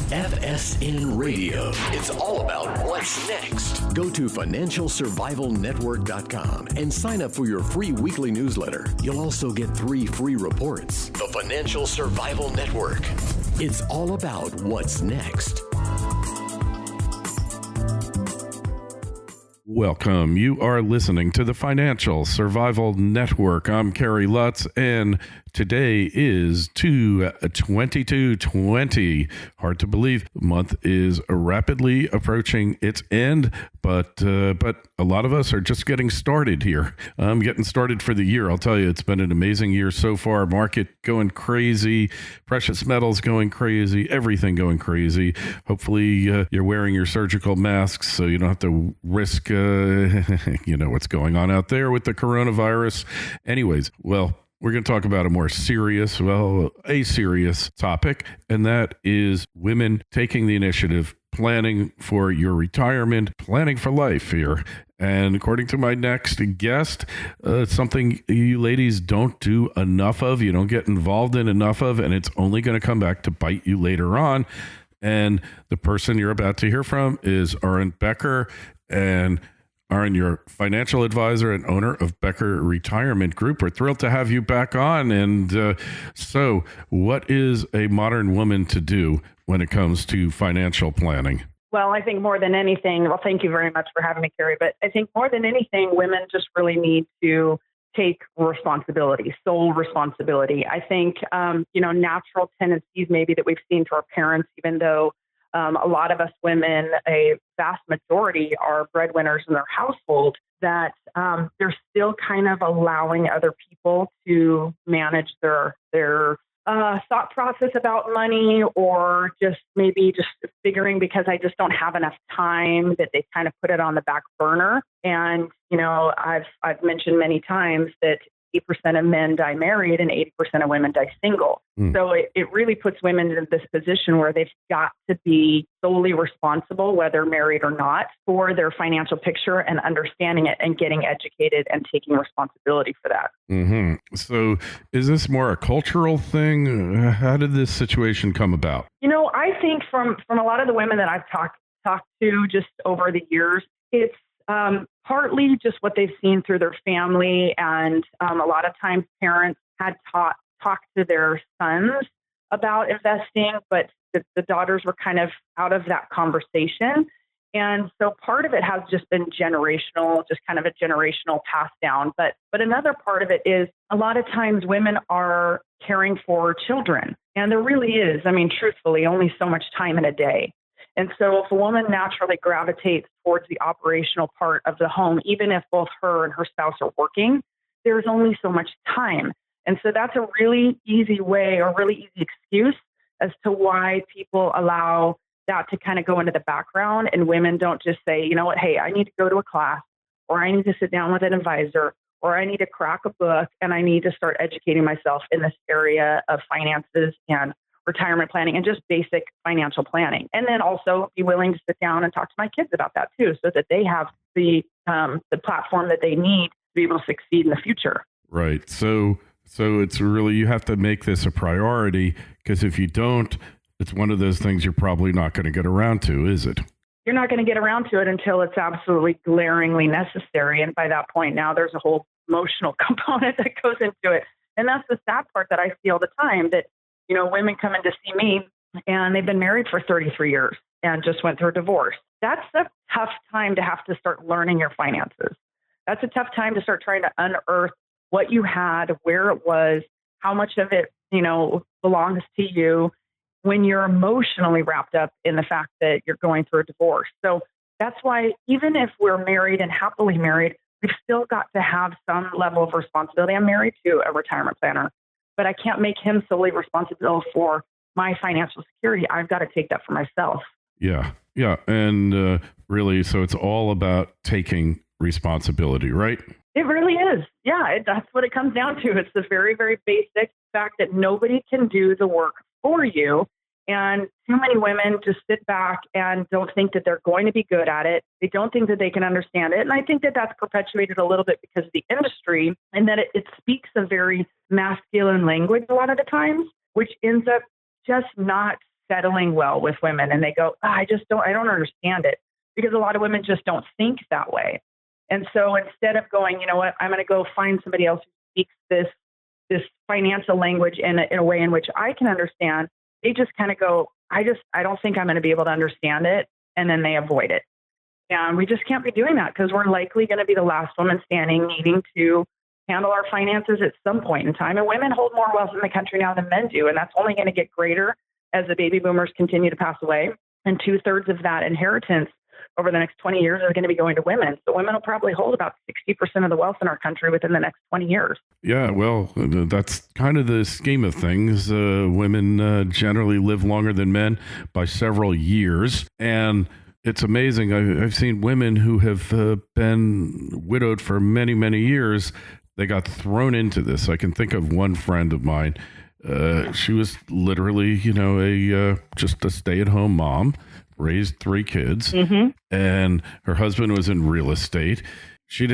FSN Radio. It's all about what's next. Go to financialsurvivalnetwork.com and sign up for your free weekly newsletter. You'll also get 3 free reports. The Financial Survival Network. It's all about what's next. Welcome. You are listening to the Financial Survival Network. I'm Kerry Lutz, and today is 2/22/20. Hard to believe. The month is rapidly approaching its end, but a lot of us are just getting started here. I'm getting started for the year. I'll tell you, it's been an amazing year so far. Market going crazy, precious metals going crazy, everything going crazy. Hopefully, you're wearing your surgical masks so you don't have to risk you know what's going on out there with the coronavirus. Anyways, well, we're going to talk about a serious topic, and that is women taking the initiative, planning for your retirement, planning for life here. And according to my next guest, it's something you ladies don't do enough of, you don't get involved in enough of, and it's only going to come back to bite you later on. And the person you're about to hear from is Arwen Becker. And Arwen, your financial advisor and owner of Becker Retirement Group. We're thrilled to have you back on. And so what is a modern woman to do when it comes to financial planning? Well, I think more than anything, well, thank you very much for having me, Kerry, but I think more than anything, women just really need to take responsibility, sole responsibility. I think, natural tendencies maybe that we've seen to our parents, even though a lot of us women, a vast majority are breadwinners in their household, that they're still kind of allowing other people to manage their thought process about money, or just figuring because I just don't have enough time, that they kind of put it on the back burner. And, I've mentioned many times that 80% of men die married and 80% of women die single. So it really puts women in this position where they've got to be solely responsible, whether married or not, for their financial picture and understanding it and getting educated and taking responsibility for that. Mm-hmm. So is this more a cultural thing? How did this situation come about? I think from a lot of the women that I've talked to just over the years, it's partly just what they've seen through their family. And a lot of times parents had talked to their sons about investing, but the daughters were kind of out of that conversation. And so part of it has just been generational, just kind of a generational pass down. But another part of it is a lot of times women are caring for children. And there really is, truthfully, only so much time in a day. And so if a woman naturally gravitates towards the operational part of the home, even if both her and her spouse are working, there's only so much time. And so that's a really easy way, or really easy excuse as to why people allow that to kind of go into the background, and women don't just say, you know what, hey, I need to go to a class, or I need to sit down with an advisor, or I need to crack a book, and I need to start educating myself in this area of finances and retirement planning and just basic financial planning. And then also be willing to sit down and talk to my kids about that too, so that they have the platform that they need to be able to succeed in the future. Right. So it's really, you have to make this a priority, because if you don't, it's one of those things you're probably not going to get around to, is it? You're not going to get around to it until it's absolutely glaringly necessary. And by that point, now there's a whole emotional component that goes into it. And that's the sad part that I see all the time, that women come in to see me and they've been married for 33 years and just went through a divorce. That's a tough time to have to start learning your finances. That's a tough time to start trying to unearth what you had, where it was, how much of it, belongs to you, when you're emotionally wrapped up in the fact that you're going through a divorce. So that's why even if we're married and happily married, we've still got to have some level of responsibility. I'm married to a retirement planner, but I can't make him solely responsible for my financial security. I've got to take that for myself. Yeah. And really, so it's all about taking responsibility, right? It really is. Yeah, that's what it comes down to. It's the very, very basic fact that nobody can do the work for you. And too many women just sit back and don't think that they're going to be good at it. They don't think that they can understand it. And I think that that's perpetuated a little bit because of the industry, and that it speaks a very masculine language a lot of the times, which ends up just not settling well with women, and they go, I don't understand it, because a lot of women just don't think that way. And so instead of going, you know what, I'm going to go find somebody else who speaks this financial language in a way in which I can understand, they just kind of go, I don't think I'm going to be able to understand it. And then they avoid it. And we just can't be doing that, because we're likely going to be the last woman standing needing to handle our finances at some point in time. And women hold more wealth in the country now than men do. And that's only going to get greater as the baby boomers continue to pass away. And 2/3 of that inheritance over the next 20 years are going to be going to women. So women will probably hold about 60% of the wealth in our country within the next 20 years. Yeah, well, that's kind of the scheme of things. Women generally live longer than men by several years. And it's amazing. I've seen women who have been widowed for many, many years. They got thrown into this. I can think of one friend of mine. She was literally, just a stay-at-home mom, raised 3 kids, and her husband was in real estate. She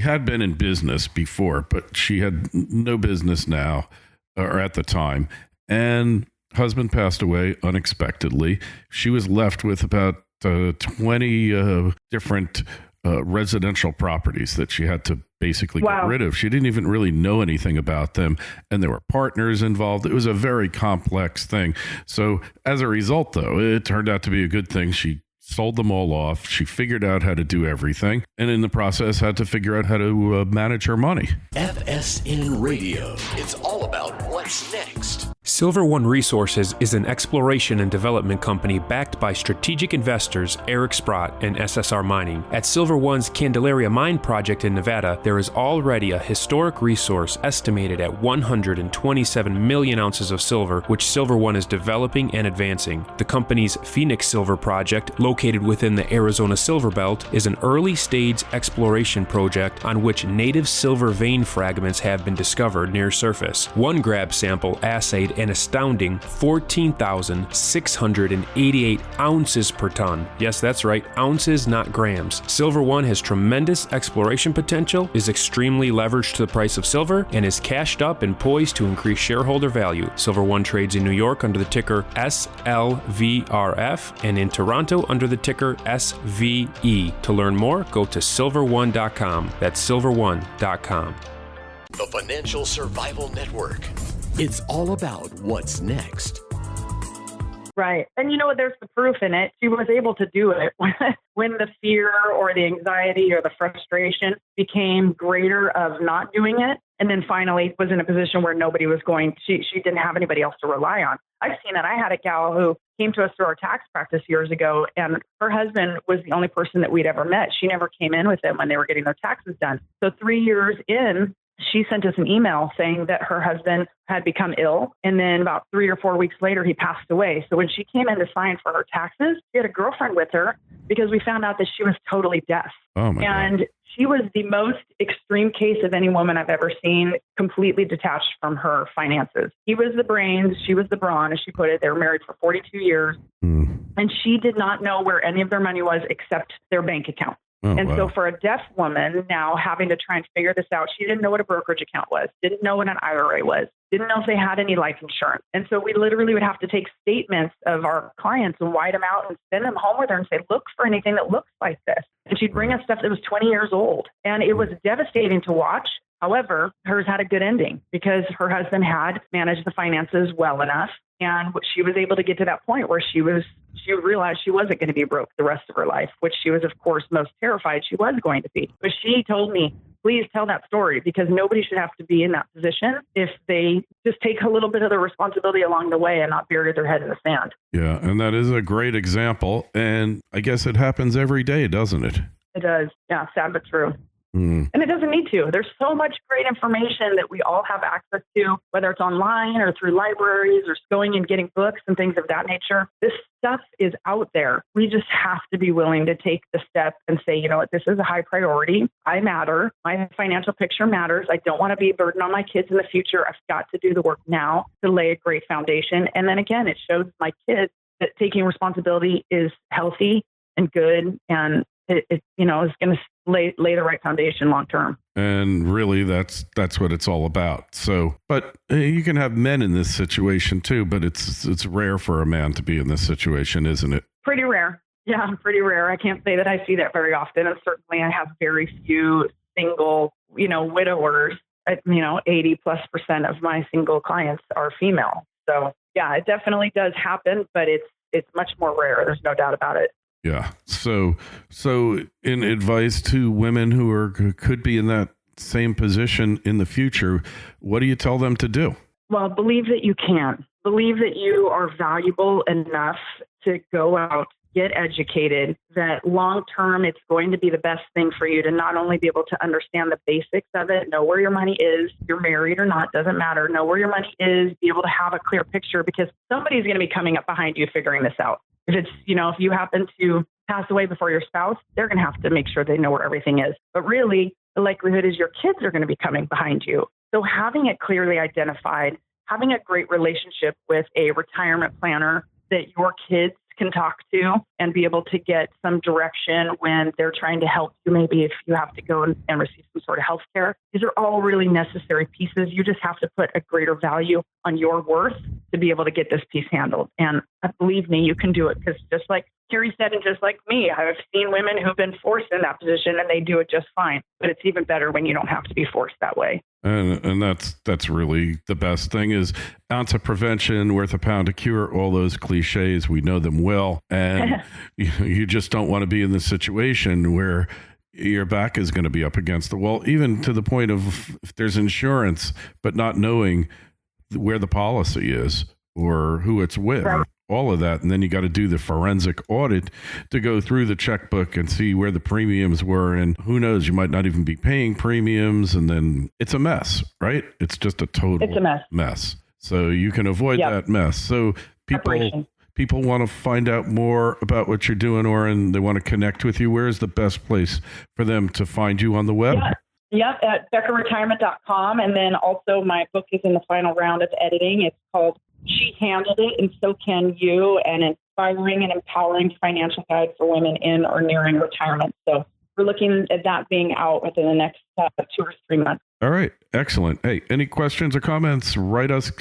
had been in business before, but she had no business now, or at the time. And husband passed away unexpectedly. She was left with about 20 different residential properties that she had to basically get rid of. She didn't even really know anything about them, and there were partners involved. It was a very complex thing. So as a result, though, it turned out to be a good thing. She sold them all off. She figured out how to do everything, and in the process had to figure out how to manage her money. FSN Radio. It's all about what's next. Silver One Resources is an exploration and development company backed by strategic investors Eric Sprott and SSR Mining. At Silver One's Candelaria Mine project in Nevada, there is already a historic resource estimated at 127 million ounces of silver, which Silver One is developing and advancing. The company's Phoenix Silver project, located within the Arizona Silver Belt, is an early-stage exploration project on which native silver vein fragments have been discovered near surface. One grab sample assayed an astounding 14,688 ounces per ton. Yes, that's right, ounces, not grams. Silver One has tremendous exploration potential, is extremely leveraged to the price of silver, and is cashed up and poised to increase shareholder value. Silver One trades in New York under the ticker SLVRF and in Toronto under the ticker SVE. To learn more, go to silverone.com. That's silverone.com. The Financial Survival Network. It's all about what's next. Right. And you know what? There's the proof in it. She was able to do it when the fear or the anxiety or the frustration became greater of not doing it. And then finally was in a position where nobody was she didn't have anybody else to rely on. I've seen that. I had a gal who came to us through our tax practice years ago, and her husband was the only person that we'd ever met. She never came in with them when they were getting their taxes done. So 3 years in, she sent us an email saying that her husband had become ill. And then about 3 or 4 weeks later, he passed away. So when she came in to sign for her taxes, she had a girlfriend with her because we found out that she was totally deaf. Oh my God. She was the most extreme case of any woman I've ever seen, completely detached from her finances. He was the brains, she was the brawn, as she put it. They were married for 42 years. And she did not know where any of their money was except their bank account. So for a deaf woman now having to try and figure this out, she didn't know what a brokerage account was, didn't know what an IRA was, didn't know if they had any life insurance. And so we literally would have to take statements of our clients and white them out and send them home with her and say, look for anything that looks like this. And she'd bring us stuff that was 20 years old. And it was devastating to watch. However, hers had a good ending because her husband had managed the finances well enough. And she was able to get to that point where she realized she wasn't going to be broke the rest of her life, which she was, of course, most terrified she was going to be. But she told me, please tell that story, because nobody should have to be in that position if they just take a little bit of the responsibility along the way and not bury their head in the sand. Yeah, and that is a great example. And I guess it happens every day, doesn't it? It does. Yeah, sad but true. And it doesn't need to. There's so much great information that we all have access to, whether it's online or through libraries or going and getting books and things of that nature. This stuff is out there. We just have to be willing to take the step and say, you know what, this is a high priority. I matter. My financial picture matters. I don't want to be a burden on my kids in the future. I've got to do the work now to lay a great foundation. And then again, it shows my kids that taking responsibility is healthy and good, and it is going to lay the right foundation long term. And really, that's what it's all about. So, but you can have men in this situation too, but it's rare for a man to be in this situation, isn't it? Pretty rare. Yeah, pretty rare. I can't say that I see that very often. And certainly I have very few single, widowers. 80+% of my single clients are female. So yeah, it definitely does happen, but it's much more rare. There's no doubt about it. Yeah. So in advice to women who could be in that same position in the future, what do you tell them to do? Well, believe that you can. Believe that you are valuable enough to go out, get educated, that long term it's going to be the best thing for you to not only be able to understand the basics of it, know where your money is, you're married or not, doesn't matter, know where your money is, be able to have a clear picture, because somebody's going to be coming up behind you figuring this out. If it's, if you happen to pass away before your spouse, they're going to have to make sure they know where everything is. But really, the likelihood is your kids are going to be coming behind you. So having it clearly identified, having a great relationship with a retirement planner that your kids can talk to and be able to get some direction when they're trying to help you, maybe if you have to go and receive some sort of health care. These are all really necessary pieces. You just have to put a greater value on your worth to be able to get this piece handled. And believe me, you can do it, because just like Carrie said, and just like me, I've seen women who've been forced in that position and they do it just fine. But it's even better when you don't have to be forced that way. And that's really the best thing is ounce of prevention, worth a pound of cure, all those cliches. We know them well. And you just don't want to be in this situation where your back is going to be up against the wall, even to the point of if there's insurance, but not knowing where the policy is or who it's with. Right. All of that. And then you got to do the forensic audit to go through the checkbook and see where the premiums were. And who knows, you might not even be paying premiums. And then it's a mess, right? It's just a total mess. So you can avoid that mess. So people want to find out more about what you're doing, and they want to connect with you. Where is the best place for them to find you on the web? Yep, at beckerretirement.com. And then also my book is in the final round of editing. It's called She Handled It, and So Can You, an inspiring and empowering financial guide for women in or nearing retirement. So we're looking at that being out within the next 2 or 3 months. All right. Excellent. Hey, any questions or comments? Write us,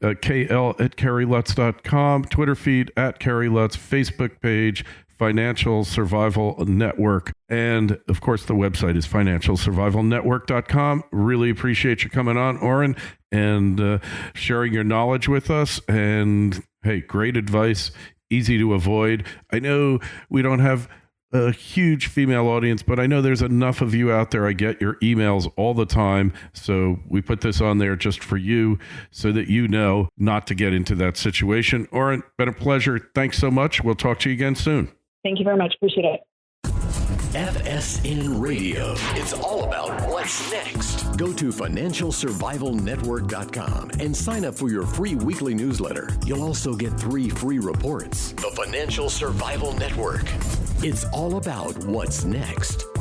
KL@CarrieLutz.com, Twitter feed @CarrieLutz, Facebook page, Financial Survival Network. And of course, the website is financialsurvivalnetwork.com. Really appreciate you coming on, Arwen, and sharing your knowledge with us. And hey, great advice, easy to avoid. I know we don't have a huge female audience, but I know there's enough of you out there. I get your emails all the time. So we put this on there just for you so that you know not to get into that situation. Arwen, been a pleasure. Thanks so much. We'll talk to you again soon. Thank you very much. Appreciate it. FSN Radio. It's all about what's next. Go to financialsurvivalnetwork.com and sign up for your free weekly newsletter. You'll also get 3 free reports. The Financial Survival Network. It's all about what's next.